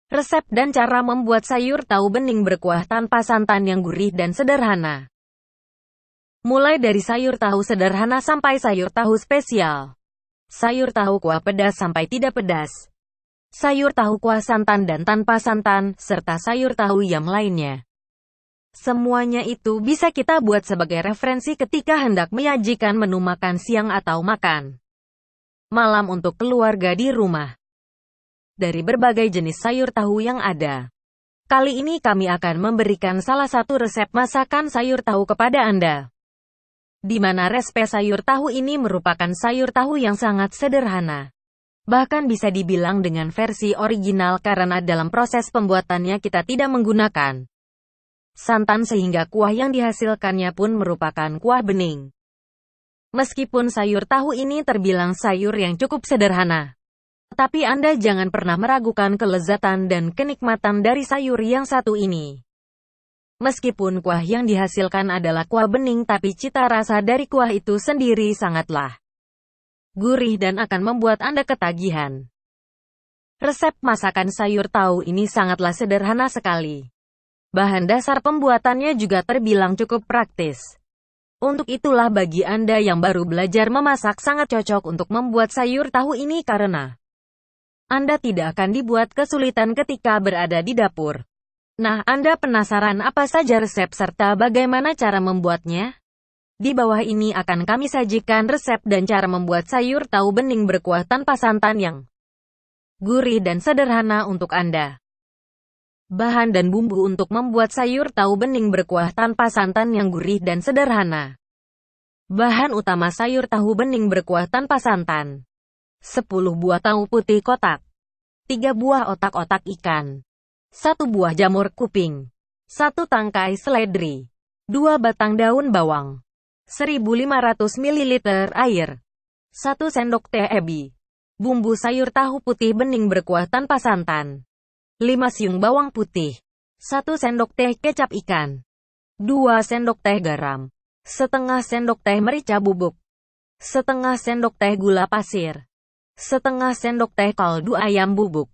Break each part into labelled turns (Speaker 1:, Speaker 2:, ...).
Speaker 1: Resep dan cara membuat sayur tahu bening berkuah tanpa santan yang gurih dan sederhana. Mulai dari sayur tahu sederhana sampai sayur tahu spesial. Sayur tahu kuah pedas sampai tidak pedas. Sayur tahu kuah santan dan tanpa santan, serta sayur tahu yam lainnya. Semuanya itu bisa kita buat sebagai referensi ketika hendak menyajikan menu makan siang atau makan malam untuk keluarga di rumah. Dari berbagai jenis sayur tahu yang ada, kali ini kami akan memberikan salah satu resep masakan sayur tahu kepada Anda. Di mana resep sayur tahu ini merupakan sayur tahu yang sangat sederhana. Bahkan bisa dibilang dengan versi original karena dalam proses pembuatannya kita tidak menggunakan santan sehingga kuah yang dihasilkannya pun merupakan kuah bening. Meskipun sayur tahu ini terbilang sayur yang cukup sederhana, tapi Anda jangan pernah meragukan kelezatan dan kenikmatan dari sayur yang satu ini. Meskipun kuah yang dihasilkan adalah kuah bening, tapi cita rasa dari kuah itu sendiri sangatlah gurih dan akan membuat Anda ketagihan. Resep masakan sayur tahu ini sangatlah sederhana sekali. Bahan dasar pembuatannya juga terbilang cukup praktis. Untuk itulah bagi Anda yang baru belajar memasak sangat cocok untuk membuat sayur tahu ini karena Anda tidak akan dibuat kesulitan ketika berada di dapur. Nah, Anda penasaran apa saja resep serta bagaimana cara membuatnya? Di bawah ini akan kami sajikan resep dan cara membuat sayur tahu bening berkuah tanpa santan yang gurih dan sederhana untuk Anda. Bahan dan bumbu untuk membuat sayur tahu bening berkuah tanpa santan yang gurih dan sederhana. Bahan utama sayur tahu bening berkuah tanpa santan: 10 buah tahu putih kotak, 3 buah otak-otak ikan, 1 buah jamur kuping, 1 tangkai seledri, 2 batang daun bawang, 1500 ml air, 1 sendok teh ebi, bumbu sayur tahu putih bening berkuah tanpa santan, 5 siung bawang putih, 1 sendok teh kecap ikan, 2 sendok teh garam, setengah sendok teh merica bubuk, setengah sendok teh gula pasir, setengah sendok teh kaldu ayam bubuk.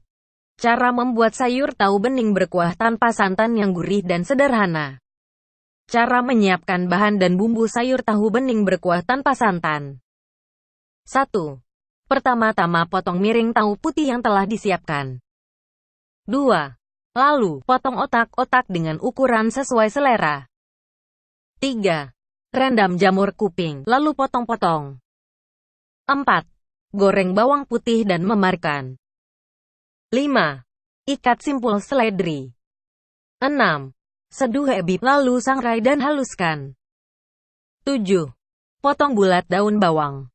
Speaker 1: Cara membuat sayur tahu bening berkuah tanpa santan yang gurih dan sederhana. Cara menyiapkan bahan dan bumbu sayur tahu bening berkuah tanpa santan. 1. Pertama-tama potong miring tahu putih yang telah disiapkan. 2. Lalu, potong otak-otak dengan ukuran sesuai selera. 3. Rendam jamur kuping, lalu potong-potong. 4. Goreng bawang putih dan memarkan. 5. Ikat simpul seledri. 6. Seduh ebi, lalu sangrai dan haluskan. 7. Potong bulat daun bawang.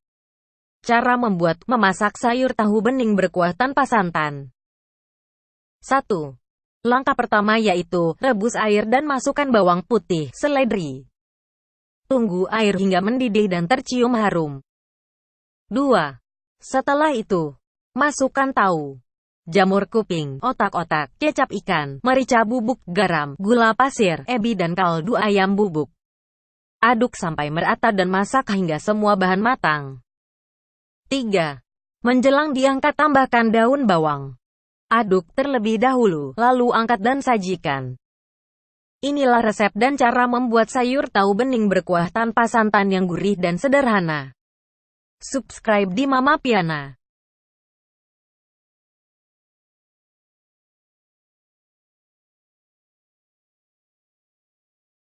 Speaker 1: Cara membuat, memasak sayur tahu bening berkuah tanpa santan. 1. Langkah pertama yaitu, rebus air dan masukkan bawang putih, seledri. Tunggu air hingga mendidih dan tercium harum. 2. Setelah itu, masukkan tahu, jamur kuping, otak-otak, kecap ikan, merica bubuk, garam, gula pasir, ebi dan kaldu ayam bubuk. Aduk sampai merata dan masak hingga semua bahan matang. 3. Menjelang diangkat tambahkan daun bawang. Aduk terlebih dahulu, lalu angkat dan sajikan. Inilah resep dan cara membuat sayur tahu bening berkuah tanpa santan yang gurih dan sederhana. Subscribe di Mama Piana.